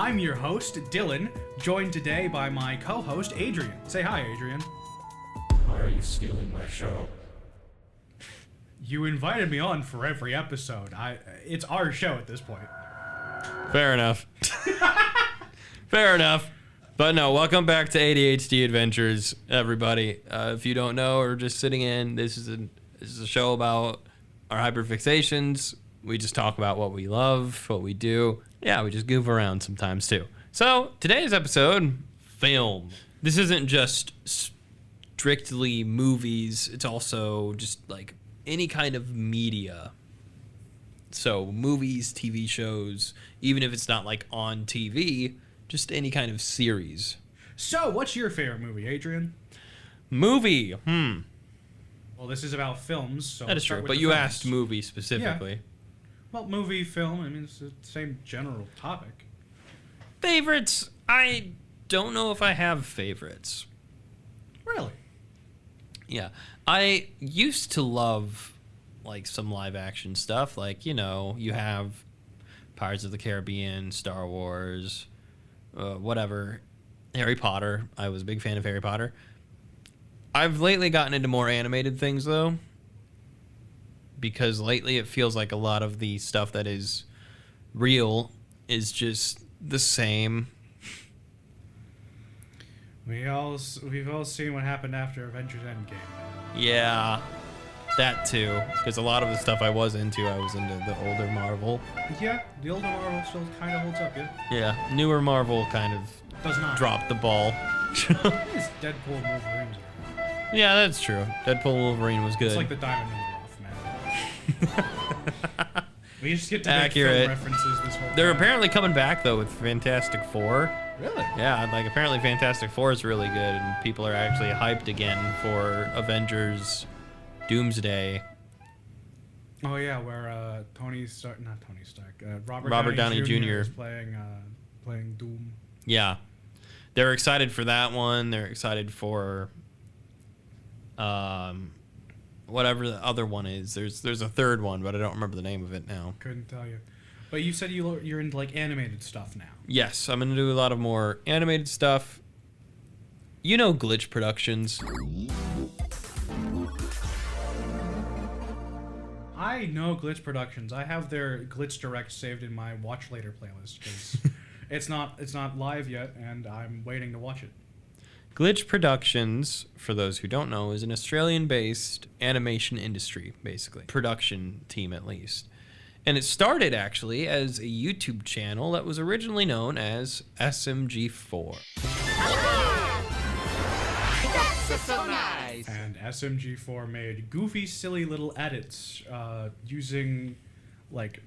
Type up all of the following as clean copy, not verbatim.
I'm your host, Dylan, joined today by my co-host, Adrian. Say hi, Adrian. Why are you stealing my show? You invited me on for every episode. It's our show at this point. Fair enough. Fair enough. But no, welcome back to ADHD Adventures, everybody. If you don't know or just sitting in, this is a show about our hyperfixations. We just talk about what we love, what we do. Yeah, we just goof around sometimes too. So today's episode, film. This isn't just strictly movies. It's also just like any kind of media. So movies, TV shows, even if it's not like on TV, just any kind of series. So, what's your favorite movie, Adrian? Movie. Well, this is about films, so That is true, but you asked movie specifically. Yeah. Well, movie, film, I mean, it's the same general topic. Favorites? I don't know if I have favorites. Really? Yeah. I used to love like some live action stuff, like, you know, you have Pirates of the Caribbean, Star Wars, whatever. Harry Potter. I was a big fan of Harry Potter. I've lately gotten into more animated things, though, because lately it feels like a lot of the stuff that is real is just the same. We've all seen what happened after Avengers Endgame. Yeah, that too, because a lot of the stuff I was into the older Marvel. Yeah, the older Marvel still kind of holds up, yeah. Yeah, newer Marvel kind of Does not. dropped the ball. It's Deadpool and Wolverine. Yeah, that's true. Deadpool and Wolverine was good. It's like the diamond in the rough, man. We just get to Accurate. make film references this whole time. They're apparently coming back though with Fantastic Four. Really? Yeah, like apparently Fantastic Four is really good, and people are actually hyped again for Avengers Doomsday. Oh yeah, where Robert Downey Jr. is playing Doom. Yeah, they're excited for that one. They're excited for whatever the other one is. There's a third one, but I don't remember the name of it now. Couldn't tell you. But you said you're into like animated stuff now. Yes, I'm gonna do a lot of more animated stuff. You know, Glitch Productions. I know Glitch Productions. I have their Glitch Direct saved in my Watch Later playlist because it's not live yet, and I'm waiting to watch it. Glitch Productions, for those who don't know, is an Australian-based animation industry, basically. Production team, at least. And it started, actually, as a YouTube channel that was originally known as SMG4. That's so nice. And SMG4 made goofy, silly little edits using, like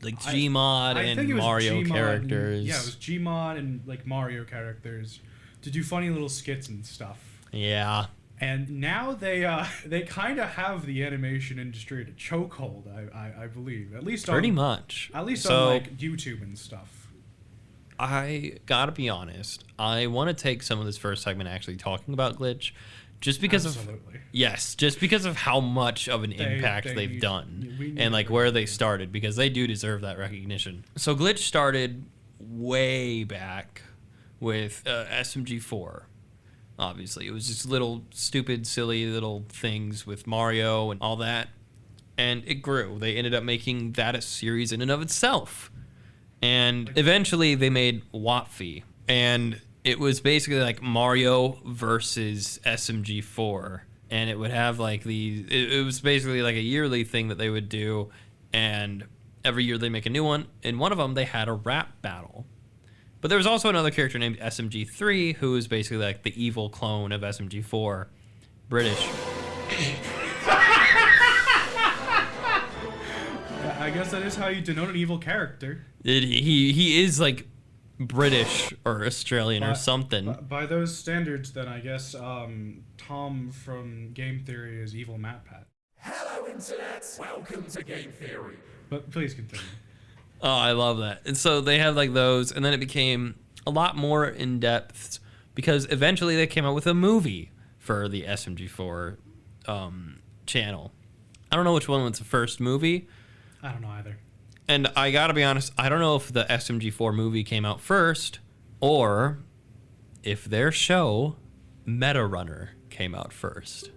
Gmod I and think it was Mario Gmod characters. Yeah, it was Gmod and like Mario characters to do funny little skits and stuff. Yeah. And now they kind of have the animation industry at a chokehold, I believe. At least Pretty much. At least So, on like YouTube and stuff. I gotta be honest. I want to take some of this first segment actually talking about Glitch, just because Absolutely. just because of how much of an impact they've done and like where they started, because they do deserve that recognition. So Glitch started way back with SMG4. Obviously, it was just little stupid, silly little things with Mario and all that, and it grew. They ended up making that a series in and of itself, and eventually they made Watfy, and it was basically like Mario versus SMG4, and it would have like it was basically like a yearly thing that they would do, and every year they make a new one. In one of them, they had a rap battle. But there was also another character named SMG3, who was basically like the evil clone of SMG4, British. I guess that is how you denote an evil character. He is like British or Australian or something. By those standards, then I guess Tom from Game Theory is evil MatPat. Hello, Internet! Welcome to Game Theory. But please continue. Oh, I love that. And so they had like those, and then it became a lot more in depth because eventually they came out with a movie for the SMG4 channel. I don't know which one was the first movie. I don't know either. And I gotta be honest, I don't know if the SMG4 movie came out first or if their show, Meta Runner, came out first.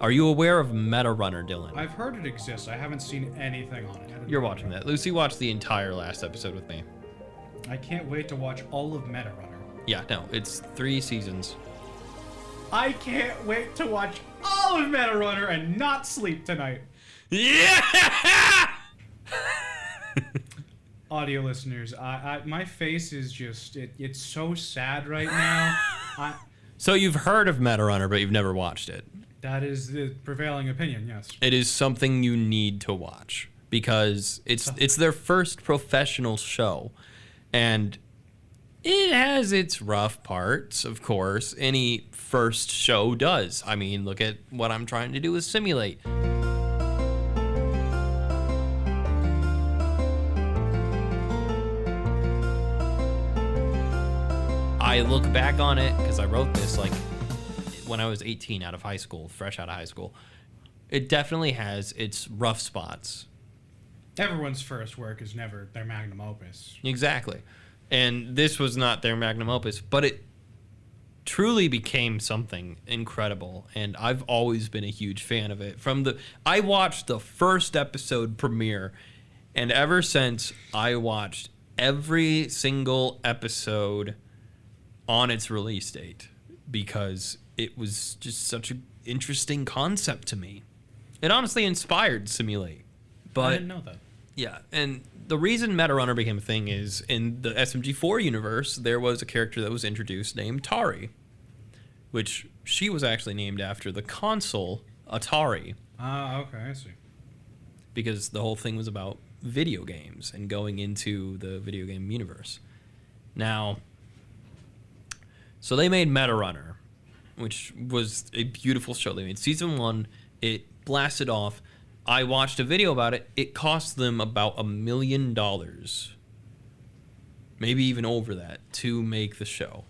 Are you aware of Meta Runner, Dylan? I've heard it exists. I haven't seen anything on it. You're watching that. Lucy watched the entire last episode with me. I can't wait to watch all of Meta Runner. Yeah, no, it's 3 seasons. I can't wait to watch all of Meta Runner and not sleep tonight. Yeah! Audio listeners, my face is just, it's so sad right now. So you've heard of Meta Runner, but you've never watched it. That is the prevailing opinion, yes. It is something you need to watch because it's their first professional show. And it has its rough parts, of course. Any first show does. I mean, look at what I'm trying to do with Simulate. I look back on it because I wrote this like when I was 18 out of high school, fresh out of high school. It definitely has its rough spots. Everyone's first work is never their magnum opus. Exactly. And this was not their magnum opus, but it truly became something incredible. And I've always been a huge fan of it. I watched the first episode premiere, and ever since I watched every single episode on its release date because it was just such an interesting concept to me. It honestly inspired Simulate. But I didn't know that. Yeah, and the reason Meta Runner became a thing is in the SMG4 universe, there was a character that was introduced named Tari, which she was actually named after the console Atari. Okay, I see. Because the whole thing was about video games and going into the video game universe. Now, so they made Meta Runner, which was a beautiful show. They made season 1, it blasted off. I watched a video about it. It cost them about $1 million, maybe even over that, to make the show.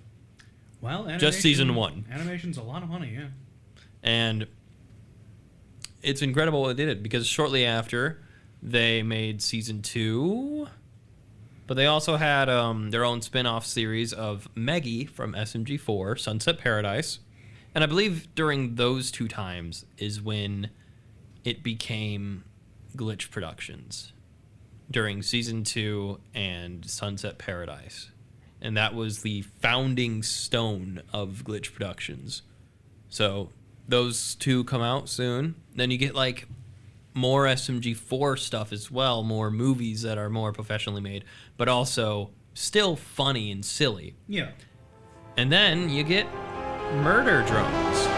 Well, just season 1. Animation's a lot of money, yeah. And it's incredible they did it because shortly after they made season 2, but they also had their own spin-off series of Meggy from SMG4, Sunset Paradise. And I believe during those 2 times is when it became Glitch Productions, during season 2 and Sunset Paradise. And that was the founding stone of Glitch Productions. So those 2 come out soon. Then you get like more SMG4 stuff as well, more movies that are more professionally made, but also still funny and silly. Yeah. And then you get Murder Drones.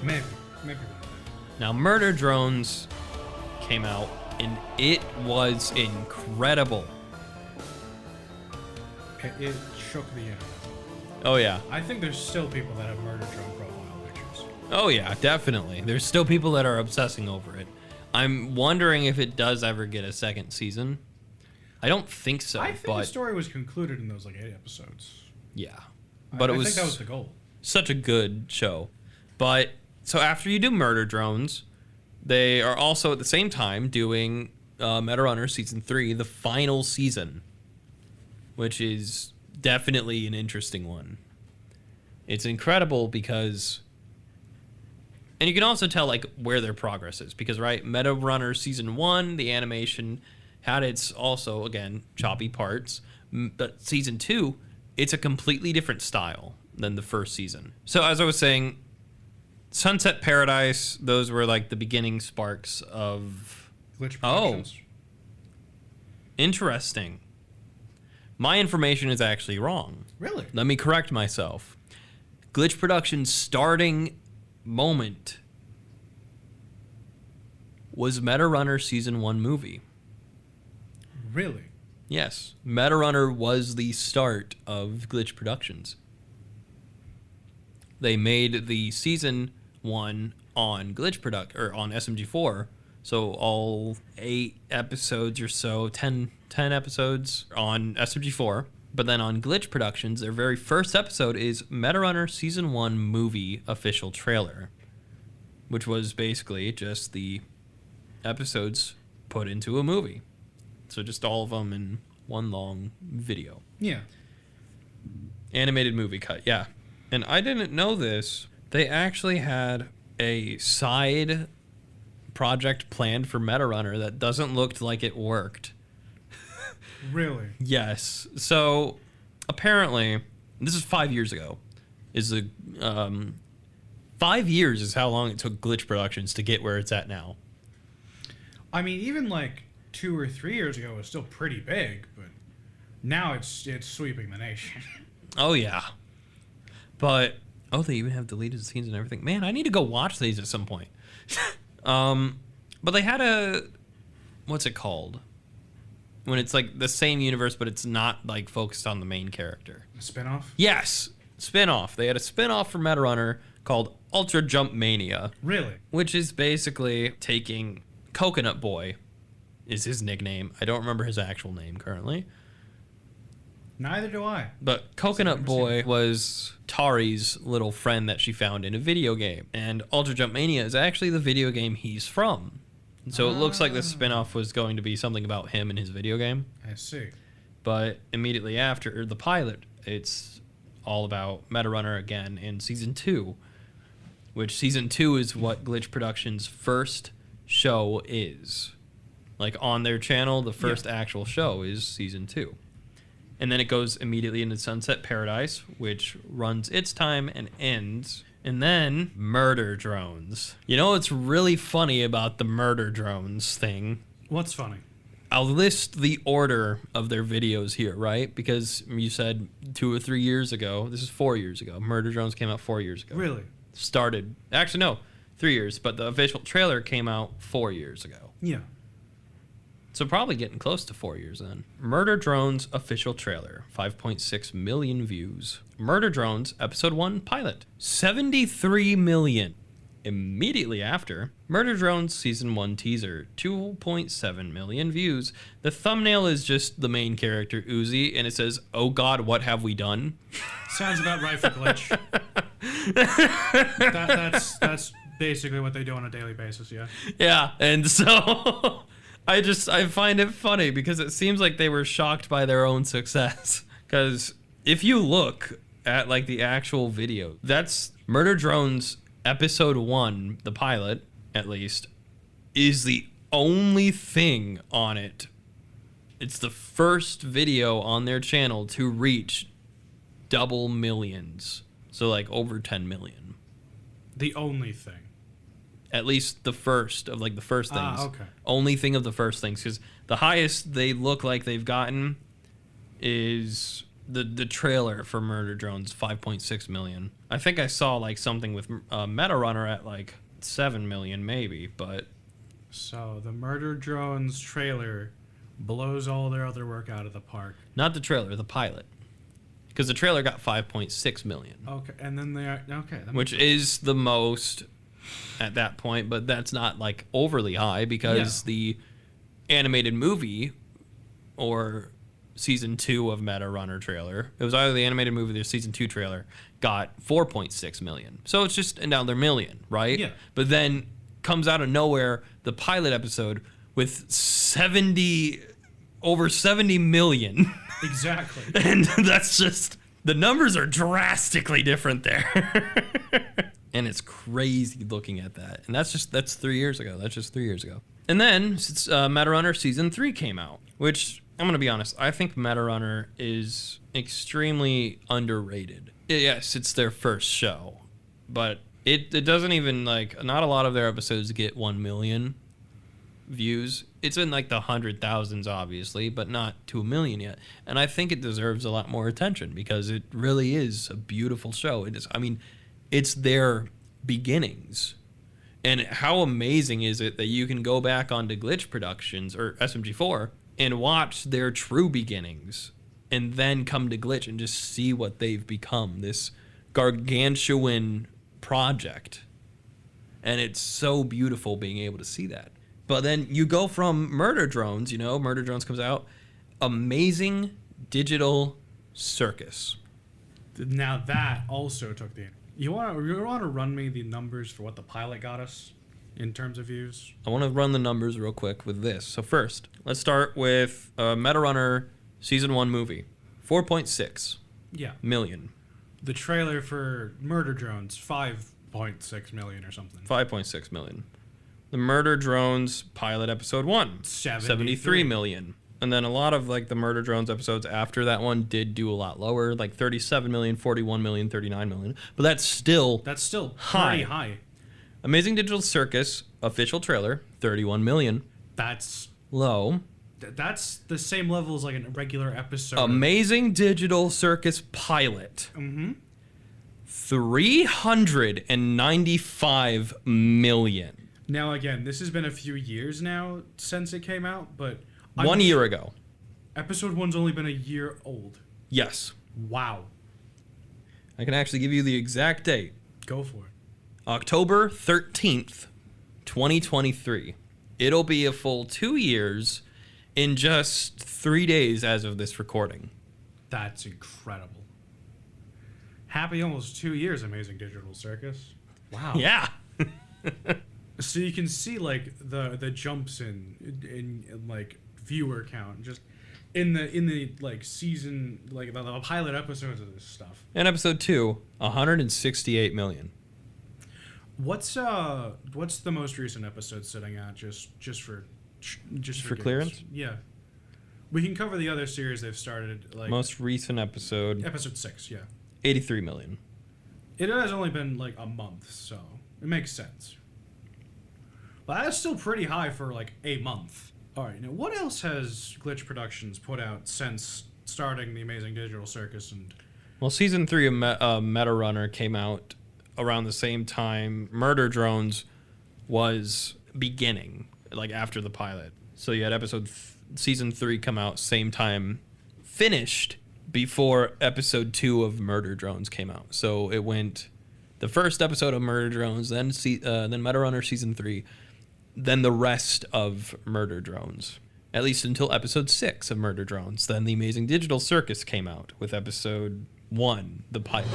Maybe. Now, Murder Drones came out, and it was incredible. It shook the internet. Oh, yeah. I think there's still people that have murder drone profile pictures. Oh, yeah, definitely. There's still people that are obsessing over it. I'm wondering if it does ever get a second season. I don't think so, I think the story was concluded in those, 8 episodes. Yeah. But I think that was the goal. Such a good show. But, so after you do Murder Drones, they are also at the same time doing Meta Runner Season 3, the final season, which is definitely an interesting one. It's incredible because... And you can also tell, where their progress is. Because, right, Meta Runner Season 1, the animation had its also, again, choppy parts. But Season 2, it's a completely different style than the first season. So, as I was saying, Sunset Paradise, those were, the beginning sparks of... Glitch Productions. Oh. Interesting. My information is actually wrong. Really? Let me correct myself. Glitch Productions' starting moment was Meta Runner Season 1 movie. Really? Yes. Meta Runner was the start of Glitch Productions. They made the Season 1 on on SMG4, so all 8 episodes or so, 10 episodes on SMG4. But then on Glitch Productions, their very first episode is Metarunner Season 1 movie official trailer, which was basically just the episodes put into a movie. So just all of them in one long video. Yeah. Animated movie cut, yeah. And I didn't know this. They actually had a side project planned for Metarunner that doesn't look like it worked. Really? Yes. So apparently, this is 5 years ago. 5 years is how long it took Glitch Productions to get where it's at now. I mean, even like 2 or 3 years ago, it was still pretty big, but now it's sweeping the nation. Oh yeah. But they even have deleted scenes and everything. Man, I need to go watch these at some point. But they had a, what's it called? When it's like the same universe, but it's not like focused on the main character. A spin-off? Yes, spin-off. They had a spin-off for Metarunner called Ultra Jump Mania. Really? Which is basically taking Coconut Boy, is his nickname. I don't remember his actual name currently. Neither do I. But Coconut Boy was Tari's little friend that she found in a video game. And Ultra Jump Mania is actually the video game he's from. So it looks like the spinoff was going to be something about him and his video game. I see. But immediately after the pilot, it's all about Metarunner again in Season 2. Which Season 2 is what Glitch Productions' first show is. Like on their channel, the first actual show is Season 2. And then it goes immediately into Sunset Paradise, which runs its time and ends. And then Murder Drones. You know what's really funny about the Murder Drones thing? What's funny? I'll list the order of their videos here, right? Because you said 2 or 3 years ago. This is 4 years ago. Murder Drones came out 4 years ago. Really? Started. Actually, no. 3 years. But the official trailer came out 4 years ago. Yeah. So probably getting close to 4 years then. Murder Drones official trailer, 5.6 million views. Murder Drones episode 1 pilot, 73 million. Immediately after, Murder Drones season 1 teaser, 2.7 million views. The thumbnail is just the main character Uzi, and it says, "Oh God, what have we done?" Sounds about right for Glitch. That's basically what they do on a daily basis, yeah. Yeah, and so I find it funny because it seems like they were shocked by their own success. Because if you look at like the actual video, that's Murder Drones episode 1, the pilot at least, is the only thing on it. It's the first video on their channel to reach double millions. So like over 10 million. The only thing. At least the first of like the first things. Okay. Only thing of the first things, because the highest they look like they've gotten is the trailer for Murder Drones, 5.6 million. I think I saw like something with Metarunner at like 7 million maybe, but So the Murder Drones trailer blows all their other work out of the park. not the trailer, the pilot, because the trailer got 5.6 million, Okay, and then they are okay. That which is the most at that point, but that's not like overly high because the animated movie or season 2 of Metarunner trailer, it was either the animated movie or the season 2 trailer, got 4.6 million. So it's just another million, right? Yeah. But then comes out of nowhere the pilot episode with over 70 million. exactly. And that's just, the numbers are drastically different there. And it's crazy looking at that. And that's 3 years ago. That's just 3 years ago. And then Metarunner season 3 came out, which I'm going to be honest, I think Metarunner is extremely underrated. Yes, it's their first show, but it doesn't even like, not a lot of their episodes get 1 million views. It's in like the 100,000s obviously, but not to 1 million yet. And I think it deserves a lot more attention because it really is a beautiful show. It is, I mean, it's their beginnings. And how amazing is it that you can go back onto Glitch Productions or SMG4 and watch their true beginnings and then come to Glitch and just see what they've become, this gargantuan project. And it's so beautiful being able to see that. But then you go from Murder Drones, Murder Drones comes out, amazing digital Circus. Now that also took the... You want to run me the numbers for what the pilot got us in terms of views? I want to run the numbers real quick with this. So first, let's start with Meta Runner Season 1 movie. 4.6 million. The trailer for Murder Drones, 5.6 million or something. 5.6 million. The Murder Drones pilot episode 1. 73 million. And then a lot of like the Murder Drones episodes after that one did do a lot lower, like 37 million, 41 million, 39 million. But that's still pretty high. Amazing Digital Circus official trailer, 31 million. That's low. That's the same level as like a regular episode. Amazing Digital Circus pilot. 395 million. Now again, this has been a few years now since it came out, but 1 year ago. Episode 1's only been a year old. Yes. Wow. I can actually give you the exact date. Go for it. October 13th, 2023. It'll be a full 2 years in just 3 days as of this recording. That's incredible. Happy almost 2 years, Amazing Digital Circus. Wow. Yeah. So you can see like the jumps in like viewer count just in the like season, like the pilot episodes of this stuff. And episode 2, 168 million. What's the most recent episode sitting at just for clearance? Yeah. We can cover the other series they've started, like Most recent episode 6, yeah. 83 million. It has only been like a month, so it makes sense. But that's still pretty high for like a month. All right, now what else has Glitch Productions put out since starting the Amazing Digital Circus? And Well, season 3 of Meta Runner came out around the same time Murder Drones was beginning, like after the pilot. So you had season 3 come out same time, finished before episode 2 of Murder Drones came out. So it went the first episode of Murder Drones, then Meta Runner season 3, then the rest of Murder Drones, at least until episode 6 of Murder Drones. Then the Amazing Digital Circus came out with episode 1, the pilot.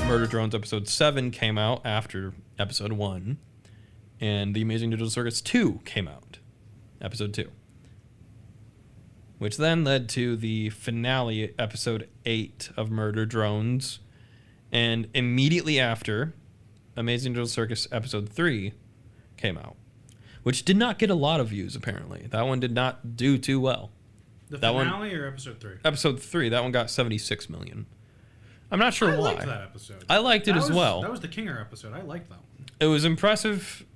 Murder Drones episode 7 came out after episode 1, and the Amazing Digital Circus 2 came out, episode 2. Which then led to the finale, episode 8 of Murder Drones, and immediately after, Amazing Digital Circus episode 3 came out, which did not get a lot of views, apparently. That one did not do too well. The finale or episode 3? Episode 3, that one got 76 million. I'm not sure why. I liked that episode. I liked it as well. That was the Kinger episode. I liked that one. It was impressive.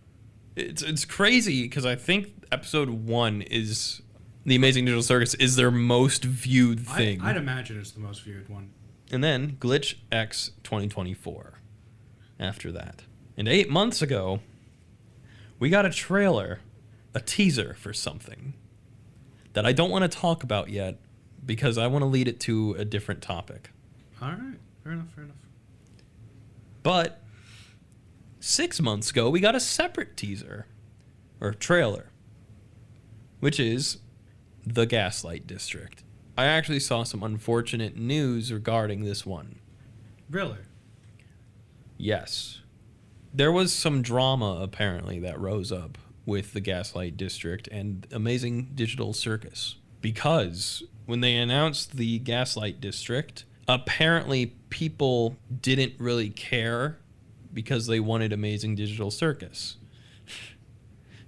It's crazy because I think episode 1 is the Amazing Digital Circus is their most viewed thing. I'd imagine it's the most viewed one. And then Glitch X 2024 after that. And 8 months ago, we got a trailer, a teaser for something that I don't want to talk about yet because I want to lead it to a different topic. All right. Fair enough. But 6 months ago, we got a separate teaser or trailer, which is The Gaslight District. I actually saw some unfortunate news regarding this one. Really? Yes. There was some drama, apparently, that rose up with The Gaslight District and Amazing Digital Circus. Because when they announced The Gaslight District, apparently people didn't really care because they wanted Amazing Digital Circus.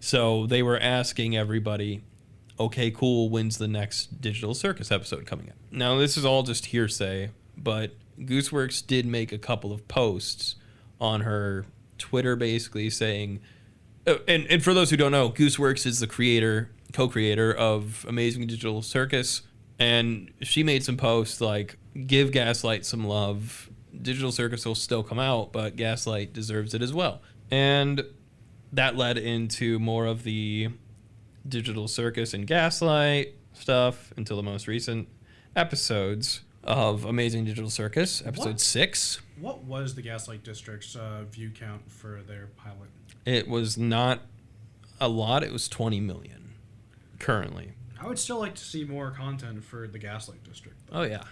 So they were asking everybody, okay, cool, when's the next Digital Circus episode coming out? Now, this is all just hearsay, but Gooseworks did make a couple of posts on her Twitter basically saying, and for those who don't know, Gooseworks is the co-creator of Amazing Digital Circus, and she made some posts like, give Gaslight some love. Digital Circus will still come out, but Gaslight deserves it as well. And that led into more of the Digital Circus and Gaslight stuff until the most recent episodes, of Amazing Digital Circus, episode 6. What was the Gaslight District's view count for their pilot? It was not a lot. It was 20 million currently. I would still like to see more content for the Gaslight District. Oh, yeah.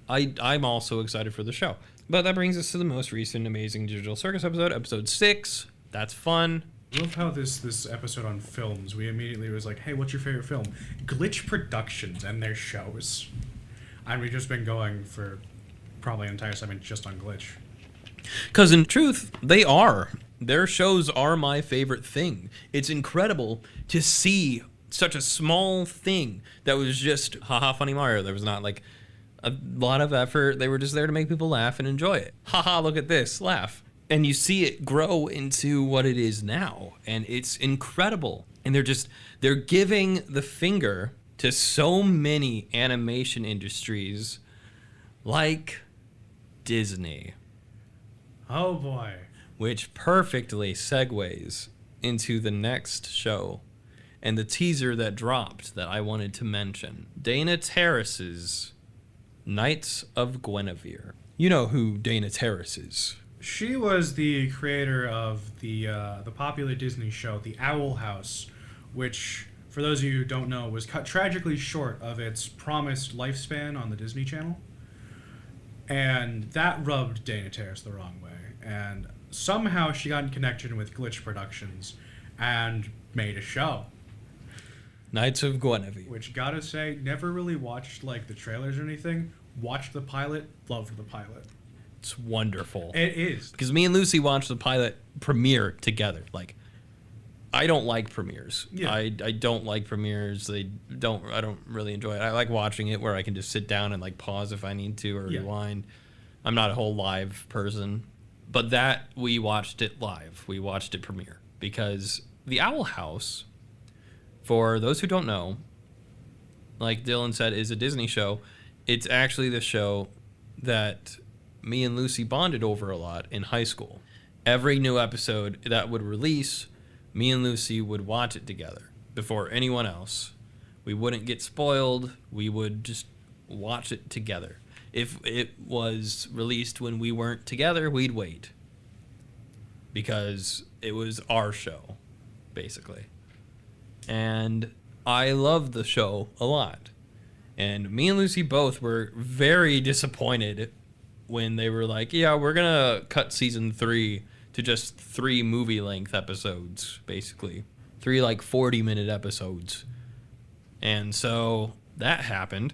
I'm also excited for the show. But that brings us to the most recent Amazing Digital Circus episode, episode 6. That's fun. I love how this episode on films, we immediately was like, hey, what's your favorite film? Glitch Productions and their shows. And we've just been going for probably an entire segment just on Glitch. Because in truth, they are. Their shows are my favorite thing. It's incredible to see such a small thing that was just, haha, funny Mario. There was not like a lot of effort. They were just there to make people laugh and enjoy it. Haha, look at this, laugh. And you see it grow into what it is now. And it's incredible. And they're giving the finger to so many animation industries like Disney. Oh boy. Which perfectly segues into the next show and the teaser that dropped that I wanted to mention. Dana Terrace's Knights of Guinevere. You know who Dana Terrace is. She was the creator of the popular Disney show, The Owl House, which, for those of you who don't know, was cut tragically short of its promised lifespan on the Disney Channel. And that rubbed Dana Terrace the wrong way. And somehow she got in connection with Glitch Productions and made a show. Knights of Guinevere. Which, gotta say, never really watched like the trailers or anything. Watched the pilot, loved the pilot. It's wonderful. It is. Because me and Lucy watched the pilot premiere together. Like, I don't like premieres. Yeah. I don't like premieres. I don't really enjoy it. I like watching it where I can just sit down and like pause if I need to or rewind. I'm not a whole live person. But that, we watched it live. We watched it premiere. Because The Owl House, for those who don't know, like Dylan said, is a Disney show. It's actually the show that me and Lucy bonded over a lot in high school. Every new episode that would release, me and Lucy would watch it together before anyone else. We wouldn't get spoiled. We would just watch it together. If it was released when we weren't together, we'd wait. Because it was our show, basically. And I loved the show a lot. And me and Lucy both were very disappointed when they were like, yeah, we're going to cut season 3 to just 3 movie-length episodes, basically. 3, 40-minute episodes. And so that happened.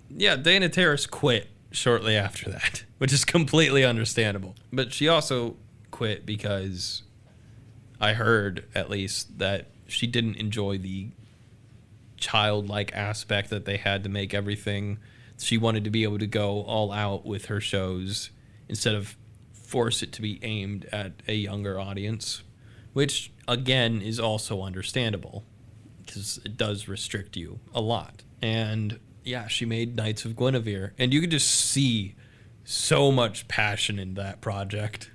Yeah, Dana Terrace quit shortly after that, which is completely understandable. But she also quit because I heard, at least, that she didn't enjoy the childlike aspect that they had to make everything. She wanted to be able to go all out with her shows instead of force it to be aimed at a younger audience, which, again, is also understandable because it does restrict you a lot. And yeah, she made Knights of Guinevere, and you could just see so much passion in that project.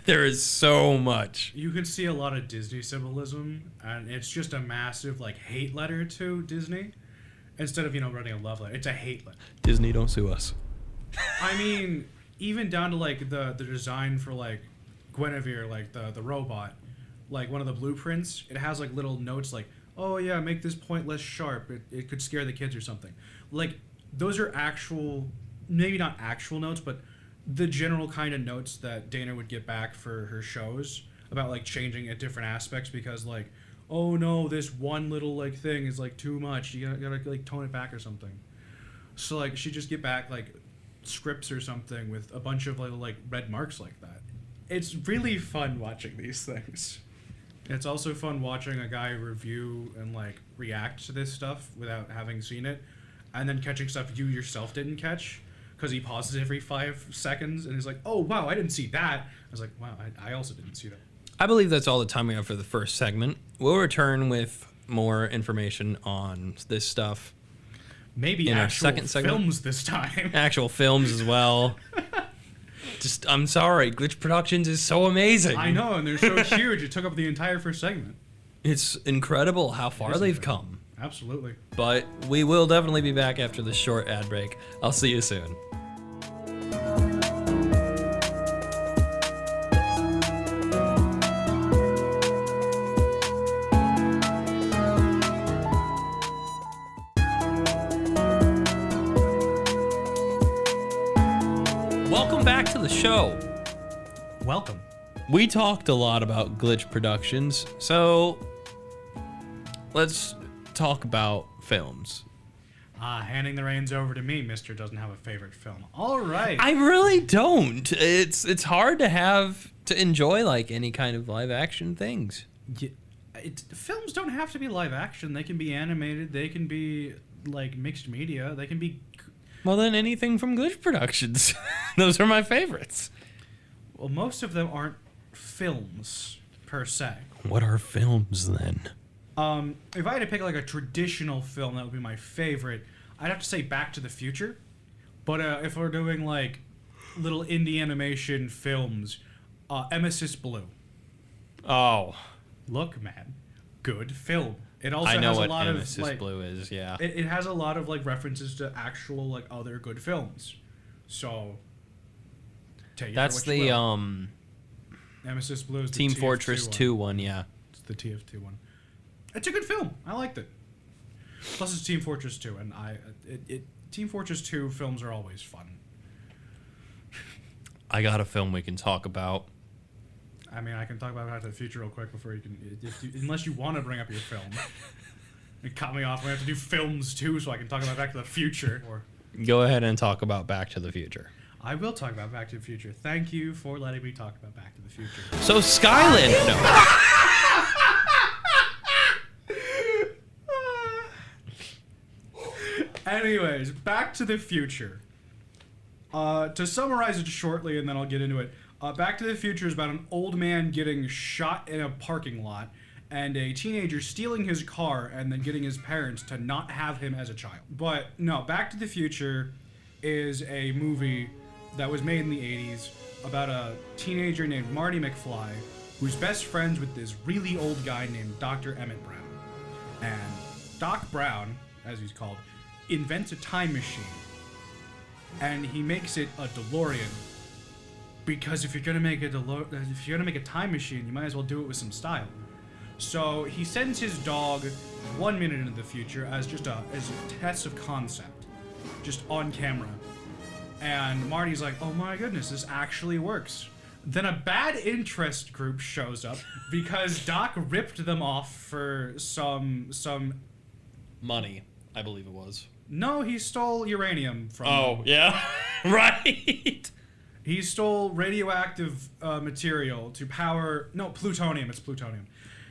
There is so much. You can see a lot of Disney symbolism, and it's just a massive hate letter to Disney. Instead of, writing a love letter, it's a hate letter. Disney, don't sue us. I mean, even down to the design for Guinevere, the robot, one of the blueprints, it has little notes oh yeah, make this point less sharp. It could scare the kids or something. Those are actual, maybe not actual notes, but the general kind of notes that Dana would get back for her shows about changing at different aspects because oh no, this one little thing is too much. You gotta tone it back or something. So she'd just get back scripts or something with a bunch of red marks like that. It's really fun watching these things. It's also fun watching a guy review and react to this stuff without having seen it, and then catching stuff you yourself didn't catch because he pauses every 5 seconds and he's like, "Oh wow, I didn't see that." I was like, "Wow, I also didn't see that." I believe that's all the time we have for the first segment. We'll return with more information on this stuff. Maybe in actual our second segment. Films this time. Actual films as well. I'm sorry, Glitch Productions is so amazing. I know, and they're so huge. It took up the entire first segment. It's incredible how far they've come. Absolutely. But we will definitely be back after this short ad break. I'll see you soon. show. Welcome. We talked a lot about Glitch Productions, so let's talk about films. Handing the reins over to me, Mr. Doesn't Have a Favorite Film. All right. I really don't. It's hard to enjoy like any kind of live action things. Yeah, films don't have to be live action. They can be animated. They can be like mixed media. They can be. Well, then anything from Glitch Productions. Those are my favorites. Well, most of them aren't films per se. What are films then? If I had to pick like a traditional film that would be my favorite, I'd have to say Back to the Future. But if we're doing like little indie animation films, Emesis Blue. Oh, Look, man, good film. It also I know has what a lot Emesis of like, Blue is. Yeah, it has a lot of like references to actual like other good films. So take it that's for what you the will. Emesis Blue is the Team TF2 Fortress 2 one. Yeah. It's the TF2 one. It's a good film. I liked it. Plus, it's Team Fortress 2, and Team Fortress 2 films are always fun. I got a film we can talk about. I mean, I can talk about Back to the Future real quick before you can, unless you want to bring up your film. It cut me off. We have to do films too, so I can talk about Back to the Future. Or Go ahead and talk about Back to the Future. I will talk about Back to the Future. Thank you for letting me talk about Back to the Future. So Skyland. No. Anyways, Back to the Future. To summarize it shortly, and then I'll get into it. Back to the Future is about an old man getting shot in a parking lot, and a teenager stealing his car and then getting his parents to not have him as a child. But no, Back to the Future is a movie that was made in the 80s about a teenager named Marty McFly who's best friends with this really old guy named Dr. Emmett Brown. And Doc Brown, as he's called, invents a time machine. And he makes it a DeLorean. Because if you're gonna make a time machine, you might as well do it with some style. So he sends his dog 1 minute into the future as a test of concept, just on camera. And Marty's like, oh my goodness, this actually works. Then a bad interest group shows up because Doc ripped them off for some Money, I believe it was. No, he stole uranium from them. Yeah. Right. He stole radioactive material to power... No, plutonium. It's plutonium.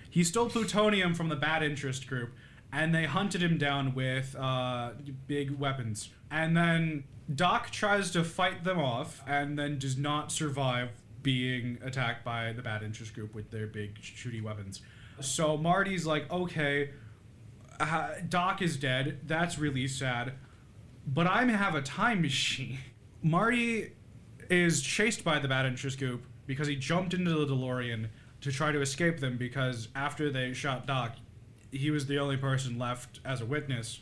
He stole plutonium from the bad interest group, and they hunted him down with big weapons. And then Doc tries to fight them off, and then does not survive being attacked by the bad interest group with their big shooty weapons. So Marty's like, okay, Doc is dead. That's really sad. But I have a time machine. Marty is chased by the bad interest group because he jumped into the DeLorean to try to escape them, because after they shot Doc, he was the only person left as a witness.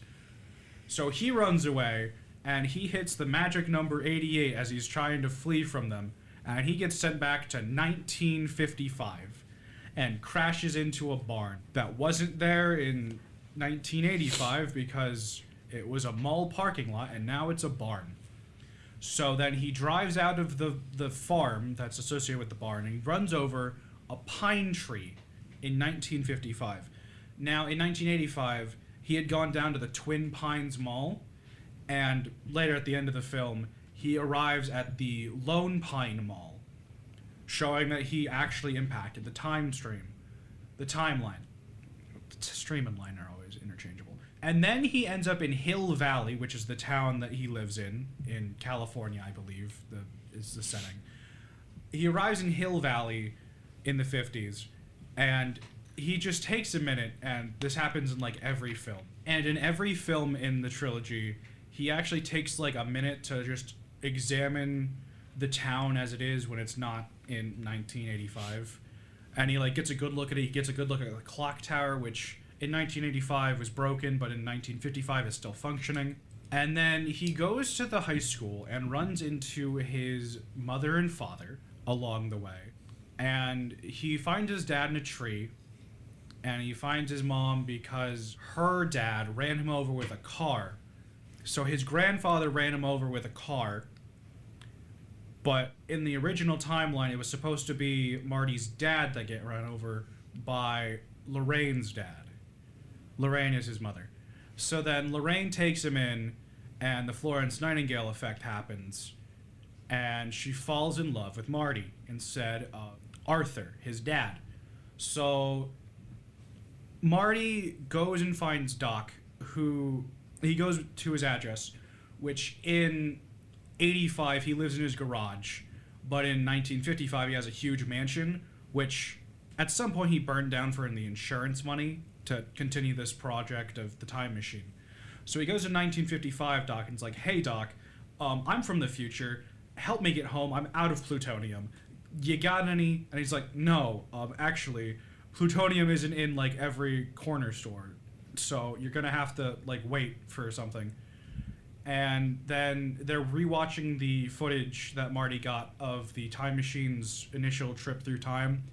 So he runs away, and he hits the magic number 88 as he's trying to flee from them, and he gets sent back to 1955 and crashes into a barn that wasn't there in 1985 because it was a mall parking lot, and now it's a barn. So then he drives out of the farm that's associated with the barn, and he runs over a pine tree in 1955. Now, in 1985, he had gone down to the Twin Pines Mall, and later at the end of the film, he arrives at the Lone Pine Mall, showing that he actually impacted the time stream, the timeline. Stream and line are always interchangeable. And then he ends up in Hill Valley, which is the town that he lives in California, I believe, is the setting. He arrives in Hill Valley in the 50s, and he just takes a minute, and this happens in, like, every film. And in every film in the trilogy, he actually takes, like, a minute to just examine the town as it is when it's not in 1985. And he, like, gets a good look at it. He gets a good look at the clock tower, which in 1985 was broken, but in 1955 is still functioning. And then he goes to the high school and runs into his mother and father along the way. And he finds his dad in a tree, and he finds his mom because her dad ran him over with a car. So his grandfather ran him over with a car, But in the original timeline, it was supposed to be Marty's dad that get run over by Lorraine's dad. Lorraine is his mother. So then Lorraine takes him in, and the Florence Nightingale effect happens, and she falls in love with Marty instead of Arthur, his dad. So Marty goes and finds Doc, who he goes to his address, which in 85 he lives in his garage, but in 1955 he has a huge mansion, which at some point he burned down for the insurance money to continue this project of the time machine. So he goes to 1955 Doc and is like, hey Doc, I'm from the future, help me get home, I'm out of plutonium. You got any? And he's like, no, actually, plutonium isn't in like every corner store, so you're gonna have to like wait for something. And then they're rewatching the footage that Marty got of the time machine's initial trip through time,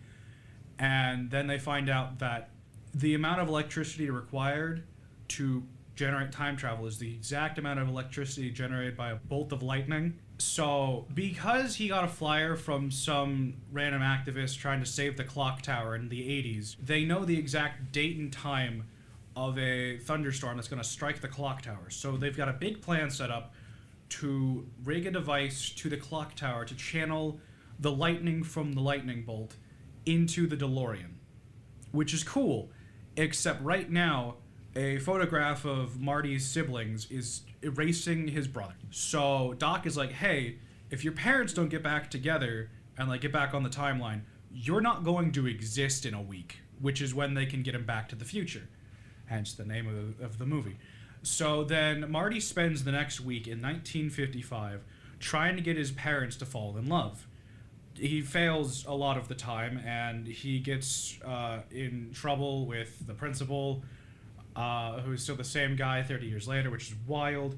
and then they find out that the amount of electricity required to generate time travel is the exact amount of electricity generated by a bolt of lightning. So because he got a flyer from some random activist trying to save the clock tower in the 80s, they know the exact date and time of a thunderstorm that's going to strike the clock tower. So they've got a big plan set up to rig a device to the clock tower to channel the lightning from the lightning bolt into the DeLorean, which is cool, except right now a photograph of Marty's siblings is erasing his brother. So Doc is like, hey, if your parents don't get back together and like get back on the timeline, you're not going to exist in a week, which is when they can get him back to the future. Hence the name of the movie. So then Marty spends the next week in 1955 trying to get his parents to fall in love. He fails a lot of the time, and he gets in trouble with the principal, who's still the same guy 30 years later, which is wild.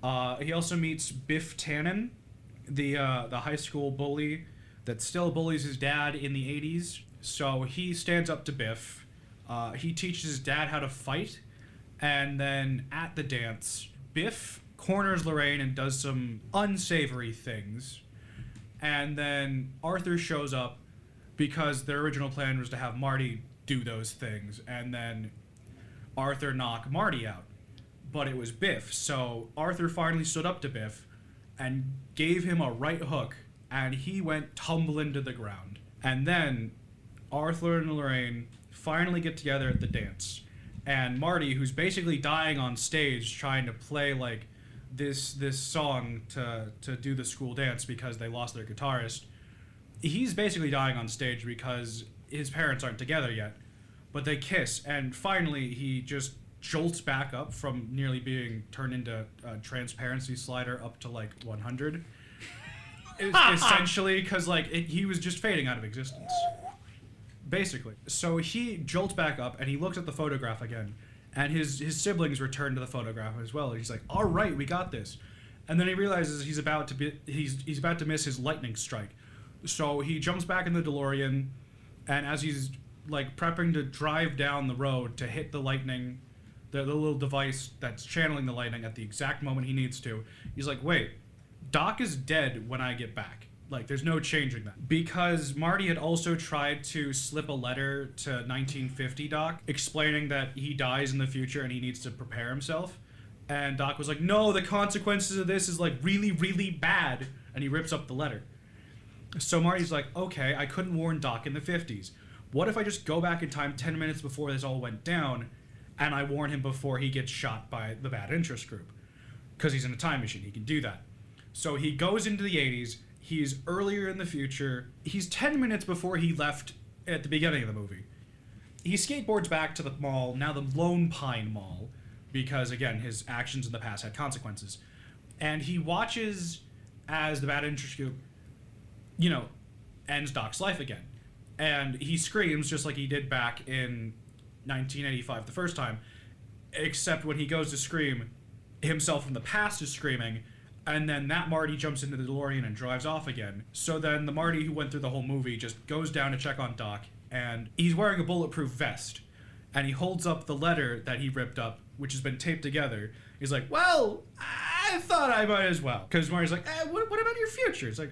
He also meets Biff Tannen, the high school bully that still bullies his dad in the 80s. So he stands up to Biff. He teaches his dad how to fight, and then at the dance, Biff corners Lorraine and does some unsavory things. And then Arthur shows up because their original plan was to have Marty do those things, and then Arthur knock Marty out. But it was Biff, so Arthur finally stood up to Biff and gave him a right hook, and he went tumbling to the ground. And then Arthur and Lorraine finally get together at the dance, and Marty, who's basically dying on stage trying to play like this song to do the school dance because they lost their guitarist, he's basically dying on stage because his parents aren't together yet. But they kiss, and finally he just jolts back up from nearly being turned into a transparency slider up to like 100. Essentially, because like he was just fading out of existence. Basically. So he jolts back up and he looks at the photograph again, and his siblings return to the photograph as well. And he's like, all right, we got this. And then he realizes he's about to miss his lightning strike. So he jumps back in the DeLorean, and as he's like prepping to drive down the road to hit the lightning, the little device that's channeling the lightning at the exact moment he needs to, he's like, wait, Doc is dead when I get back. Like, there's no changing that. Because Marty had also tried to slip a letter to 1950 Doc explaining that he dies in the future and he needs to prepare himself. And Doc was like, no, the consequences of this is like really, really bad. And he rips up the letter. So Marty's like, okay, I couldn't warn Doc in the 50s. What if I just go back in time 10 minutes before this all went down, and I warn him before he gets shot by the bad interest group? Because he's in a time machine, he can do that. So he goes into the 80s, he's earlier in the future, he's 10 minutes before he left at the beginning of the movie. He skateboards back to the mall, now the Lone Pine Mall, because again, his actions in the past had consequences. And he watches as the bad interest group, ends Doc's life again. And he screams just like he did back in 1985 the first time, except when he goes to scream, himself from the past is screaming, and then that Marty jumps into the DeLorean and drives off again. So then the Marty who went through the whole movie just goes down to check on Doc, and he's wearing a bulletproof vest, and he holds up the letter that he ripped up, which has been taped together. He's like, well, I thought I might as well. Because Marty's like, what about your future? It's like,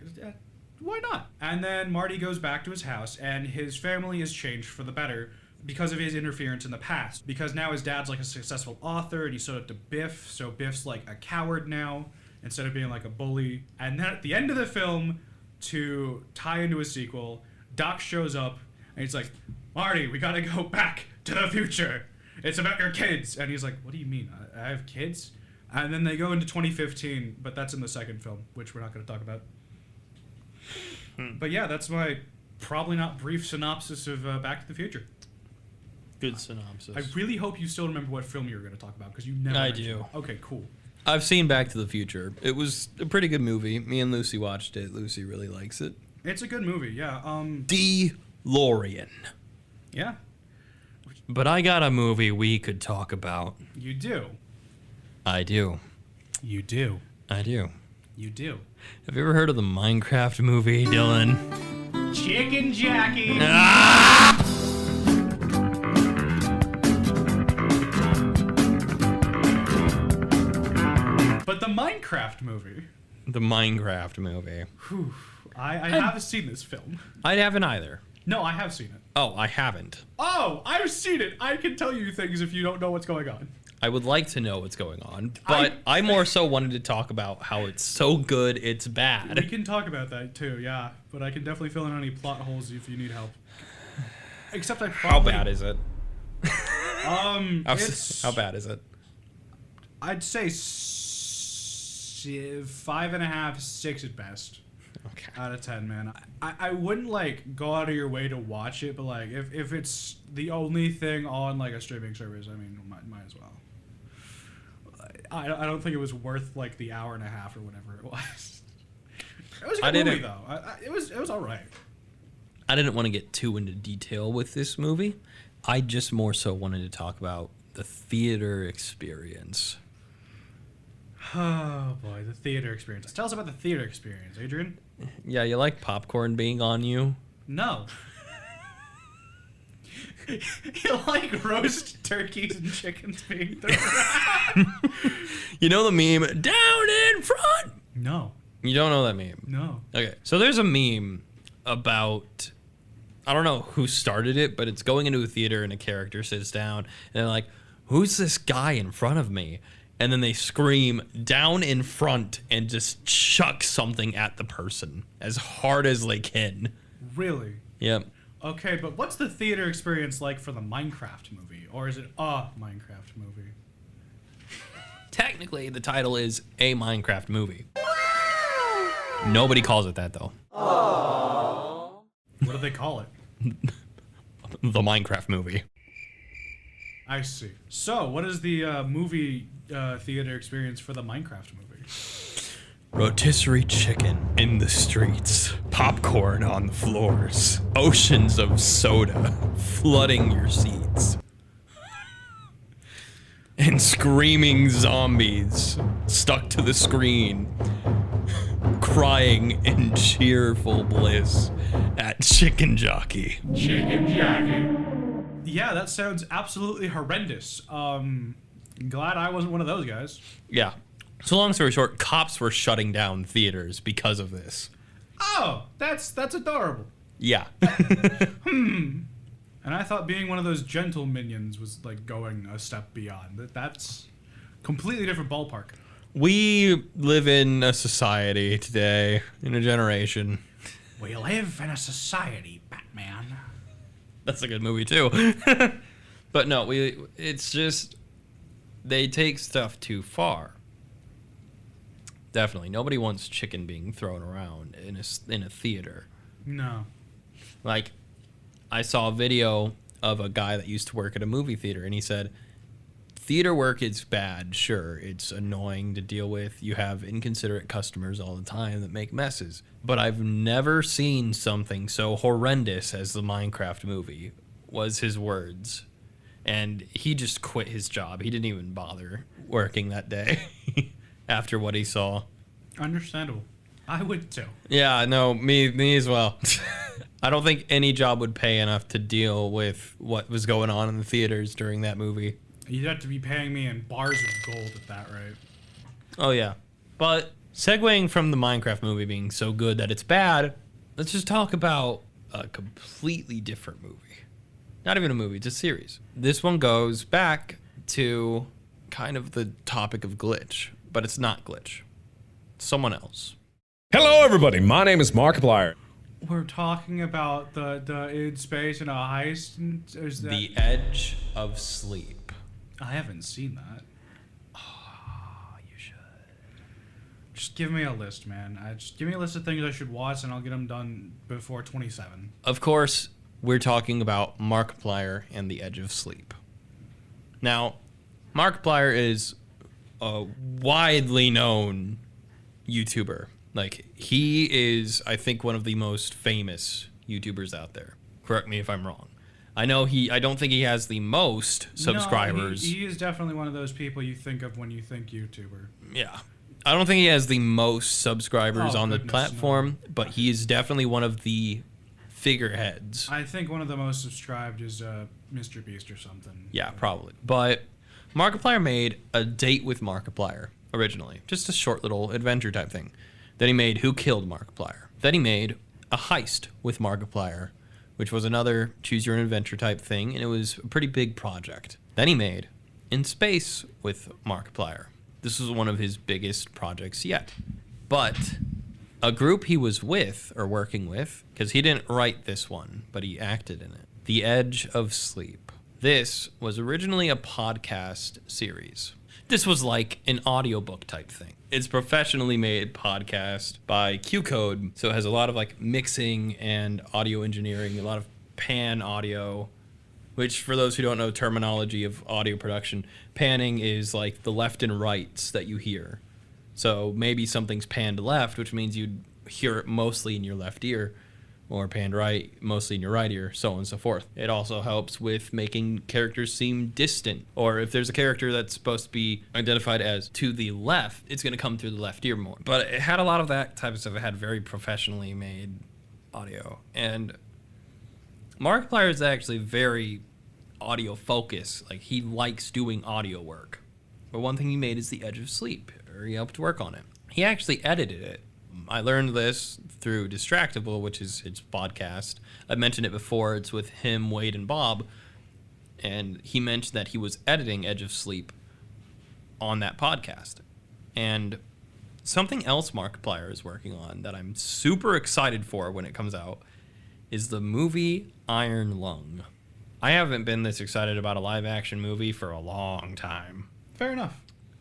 why not? And then Marty goes back to his house, and his family is changed for the better because of his interference in the past. Because now his dad's like a successful author, and he sold it to Biff, so Biff's like a coward now, instead of being like a bully. And then at the end of the film, to tie into a sequel, Doc shows up, and he's like, Marty, we gotta go back to the future. It's about your kids. And he's like, what do you mean? I have kids? And then they go into 2015, but that's in the second film, which we're not going to talk about. But yeah, that's my probably not brief synopsis of Back to the Future. Good synopsis. I really hope you still remember what film you were going to talk about, because you never I mentioned do. it. Okay, cool. I've seen Back to the Future. It was a pretty good movie. Me and Lucy watched it. Lucy really likes it. It's a good movie, yeah. DeLorean. Yeah, But I got a movie we could talk about. you do. I do. You do. I do. You do. Have you ever heard of the Minecraft movie, Dylan? Chicken Jackie. But the Minecraft movie. The Minecraft movie. Whew. I haven't seen this film. I haven't either. No, I have seen it. Oh, I haven't. Oh, I've seen it. I can tell you things if you don't know what's going on. I would like to know what's going on, but I more so wanted to talk about how it's so good it's We bad. can talk about that too, yeah. But I can definitely fill in any plot holes if you need help. Except I How probably... bad is it? It's... How bad is it? I'd say 5.5, 6 at best. Okay. Out of 10, man. I wouldn't like go out of your way to watch it, but like if it's the only thing on like a streaming service, I mean, might as well. I don't think it was worth like the hour and a half or whatever it was. It was a good movie though. It was all right. I didn't want to get too into detail with this movie. I just more so wanted to talk about the theater experience. Oh boy, the theater experience. Tell us about the theater experience, Adrian. Yeah, you like popcorn being on you? No. You like roast turkeys and chickens being thrown around? You know the meme, down in front? No. You don't know that meme? No. Okay, so there's a meme about, I don't know who started it, but it's going into a theater and a character sits down and they're like, who's this guy in front of me? And then they scream down in front and just chuck something at the person as hard as they can. Really? Yep. Okay, but what's the theater experience like for the Minecraft movie? Or is it a Minecraft movie? Technically, the title is a Minecraft movie. Nobody calls it that, though. What do they call it? The Minecraft movie. I see. So, what is the movie theater experience for the Minecraft movie? Rotisserie chicken in the streets, popcorn on the floors, oceans of soda flooding your seats, and screaming zombies stuck to the screen, crying in cheerful bliss at Chicken Jockey. Chicken Jackie. Yeah, that sounds absolutely horrendous. Glad I wasn't one of those guys. Yeah. So long story short, cops were shutting down theaters because of this. Oh, that's adorable. Yeah. And I thought being one of those gentle minions was like going a step beyond. That's completely different ballpark. We live in a society today, in a generation. We live in a society, Batman. That's a good movie too. But no, it's just they take stuff too far. Definitely. Nobody wants chicken being thrown around in a theater. No. Like, I saw a video of a guy that used to work at a movie theater, and he said, theater work is bad, sure. It's annoying to deal with. You have inconsiderate customers all the time that make messes. But I've never seen something so horrendous as the Minecraft movie, was his words. And he just quit his job. He didn't even bother working that day after what he saw. Understandable. I would too. Yeah, no, me as well. I don't think any job would pay enough to deal with what was going on in the theaters during that movie. You'd have to be paying me in bars of gold at that rate. Oh, yeah. But segueing from the Minecraft movie being so good that it's bad, let's just talk about a completely different movie. Not even a movie, it's a series. This one goes back to kind of the topic of Glitch, but it's not Glitch. It's someone else. Hello, everybody. My name is Markiplier. We're talking about the in space and a heist. Is that... The Edge of Sleep. I haven't seen that. Oh, you should. Just give me a list, man. Just give me a list of things I should watch, and I'll get them done before 27. Of course, we're talking about Markiplier and The Edge of Sleep. Now, Markiplier is a widely known YouTuber. Like, he is, I think, one of the most famous YouTubers out there. Correct me if I'm wrong. I don't think he has the most subscribers. No, he is definitely one of those people you think of when you think YouTuber. Yeah. I don't think he has the most subscribers on the platform, no. but he is definitely one of the figureheads. I think one of the most subscribed is Mr. Beast or something. Yeah, probably. But Markiplier made a Date with Markiplier originally. Just a short little adventure type thing. Then he made Who Killed Markiplier. Then he made a Heist with Markiplier, which was another choose your own adventure type thing, and it was a pretty big project. Then he made In Space with Markiplier. This was one of his biggest projects yet. But a group he was with, or working with, because he didn't write this one, but he acted in it. The Edge of Sleep. This was originally a podcast series. This was like an audiobook type thing. It's professionally made podcast by Q-Code, so it has a lot of like mixing and audio engineering, a lot of pan audio, which for those who don't know terminology of audio production, panning is like the left and rights that you hear. So maybe something's panned left, which means you'd hear it mostly in your left ear, or panned right, mostly in your right ear, so on and so forth. It also helps with making characters seem distant, or if there's a character that's supposed to be identified as to the left, it's going to come through the left ear more. But it had a lot of that type of stuff. It had very professionally made audio. And Markiplier is actually very audio focused. Like, he likes doing audio work. But one thing he made is The Edge of Sleep, or he helped work on it. He actually edited it. I learned this through Distractable, which is his podcast. I mentioned it before. It's with him, Wade, and Bob. And he mentioned that he was editing Edge of Sleep on that podcast. And something else Markiplier is working on that I'm super excited for when it comes out is the movie Iron Lung. I haven't been this excited about a live-action movie for a long time. Fair enough.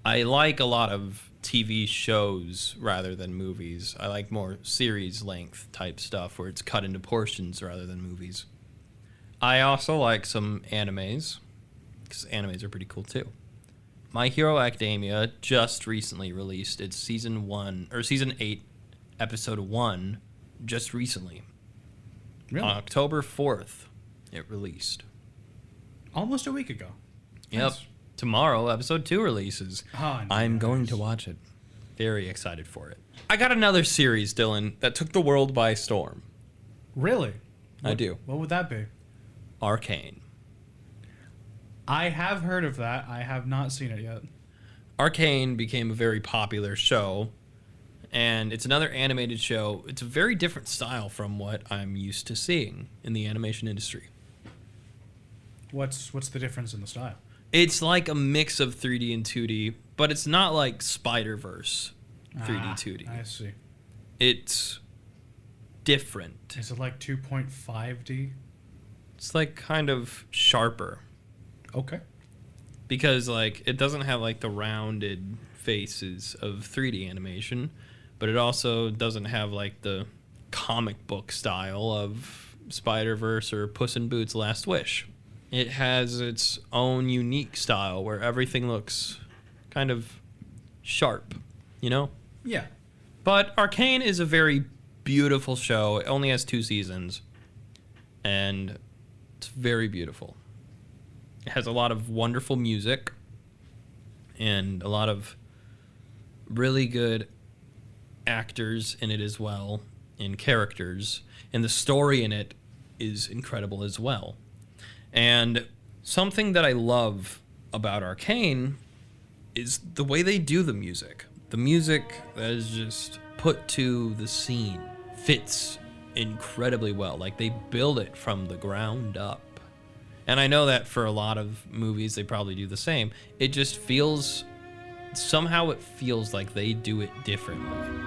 I like a lot of TV shows rather than movies. I like more series length type stuff where it's cut into portions rather than movies. I also like some animes, because animes are pretty cool too. My Hero Academia just recently released its season 8, episode 1, just recently. Really? On October 4th, it released. Almost a week ago. Yep. Nice. Tomorrow, episode 2 releases. Oh, I'm going to watch it. Very excited for it. I got another series, Dylan, that took the world by storm. Really? I do. What would that be? Arcane. I have heard of that. I have not seen it yet. Arcane became a very popular show, and it's another animated show. It's a very different style from what I'm used to seeing in the animation industry. What's the difference in the style? It's like a mix of 3D and 2D, but it's not like Spider-Verse 3D, 2D. I see. It's different. Is it like 2.5D? It's like kind of sharper. Okay. Because like it doesn't have like the rounded faces of 3D animation, but it also doesn't have like the comic book style of Spider-Verse or Puss in Boots: Last Wish. It has its own unique style where everything looks kind of sharp, you know? Yeah. But Arcane is a very beautiful show. It only has 2 seasons, and it's very beautiful. It has a lot of wonderful music and a lot of really good actors in it as well, and characters, and the story in it is incredible as well. And something that I love about Arcane is the way they do the music. The music that is just put to the scene fits incredibly well. Like, they build it from the ground up. And I know that for a lot of movies, they probably do the same. It just feels, somehow it feels like they do it differently.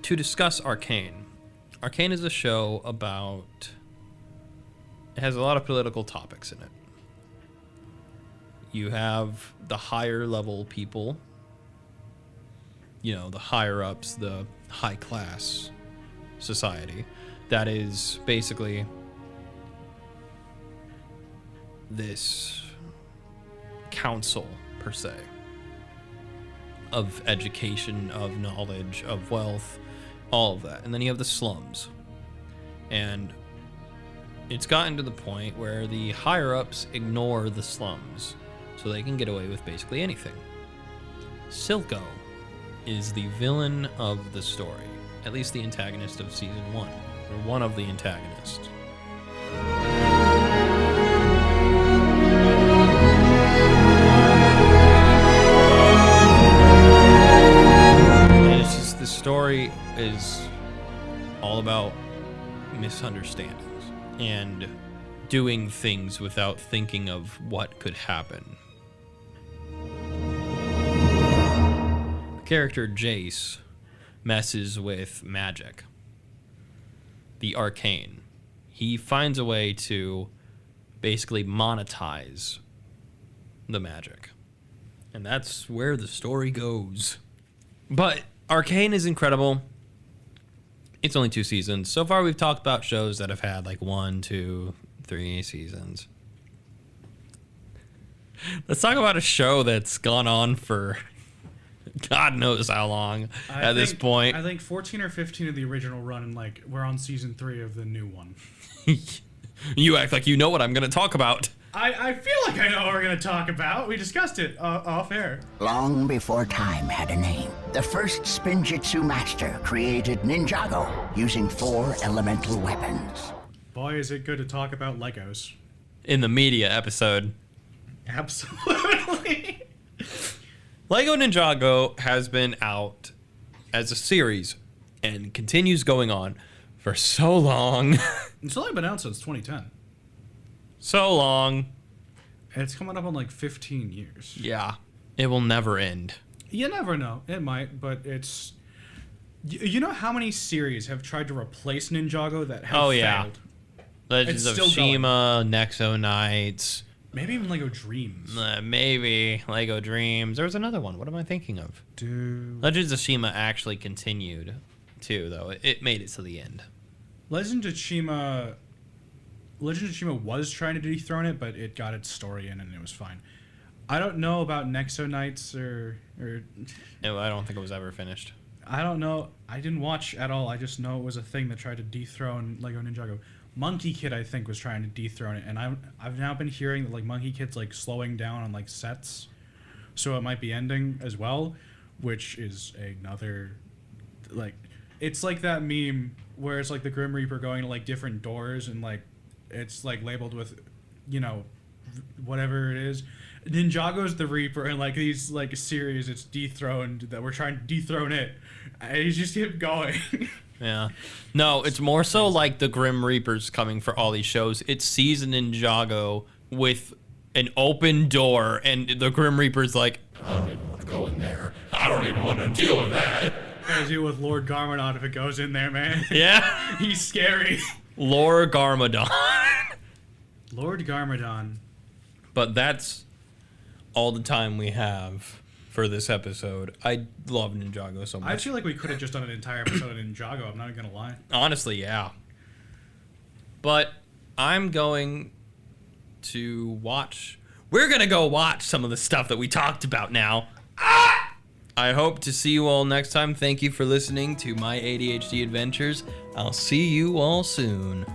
To discuss Arcane. Arcane is a show about, it has a lot of political topics in it. You have the higher level people, you know, the higher ups, the high class society that is basically this council per se of education, of knowledge, of wealth, all of that. And then you have the slums. And it's gotten to the point where the higher ups ignore the slums so they can get away with basically anything. Silco is the villain of the story, at least the antagonist of season 1, or one of the antagonists. And it's just, the story is all about misunderstandings and doing things without thinking of what could happen. The character Jace messes with magic, the arcane. He finds a way to basically monetize the magic. And that's where the story goes. But Arcane is incredible. It's only 2 seasons. So far we've talked about shows that have had like 1, 2, 3 seasons. Let's talk about a show that's gone on for God knows how long this point. I think 14 or 15 of the original run, and like we're on season 3 of the new one. You act like you know what I'm going to talk about. I feel like I know what we're going to talk about. We discussed it off air. Long before time had a name, the first Spinjitzu master created Ninjago using 4 elemental weapons. Boy, is it good to talk about Legos. In the media episode. Absolutely. Lego Ninjago has been out as a series and continues going on for so long. It's only been out since 2010. So long. It's coming up on like 15 years. Yeah. It will never end. You never know. It might, but it's... You know how many series have tried to replace Ninjago that have failed? Legends of Shima, Nexo Knights. Maybe even Lego Dreams. Maybe Lego Dreams. There was another one. What am I thinking of? Dude. Legends of Shima actually continued too, though. It made it to the end. Legends of Shima was trying to dethrone it, but it got its story in and it was fine. I don't know about Nexo Knights or No, I don't think it was ever finished. I don't know. I didn't watch at all. I just know it was a thing that tried to dethrone Lego Ninjago. Monkey Kid, I think, was trying to dethrone it, and I've now been hearing that like Monkey Kid's like slowing down on like sets, so it might be ending as well, which is another like it's like that meme where it's like the Grim Reaper going to like different doors and like it's like labeled with, you know, whatever it is. Ninjago's the Reaper, and like these like series, it's dethroned that we're trying to dethrone it. And he's just keep going. Yeah. No, it's more so like the Grim Reaper's coming for all these shows. It sees a Ninjago with an open door, and the Grim Reaper's like, I don't even want to go in there. I don't even want to deal with that. Gotta deal with Lord Garmadon if it goes in there, man. yeah, He's scary. Lord Garmadon. Lord Garmadon. But that's all the time we have for this episode. I love Ninjago so much. I feel like we could have just done an entire episode of Ninjago, I'm not even gonna lie. Honestly, yeah. But I'm going to watch... We're going to go watch some of the stuff that we talked about now. I hope to see you all next time. Thank you for listening to my ADHD adventures. I'll see you all soon.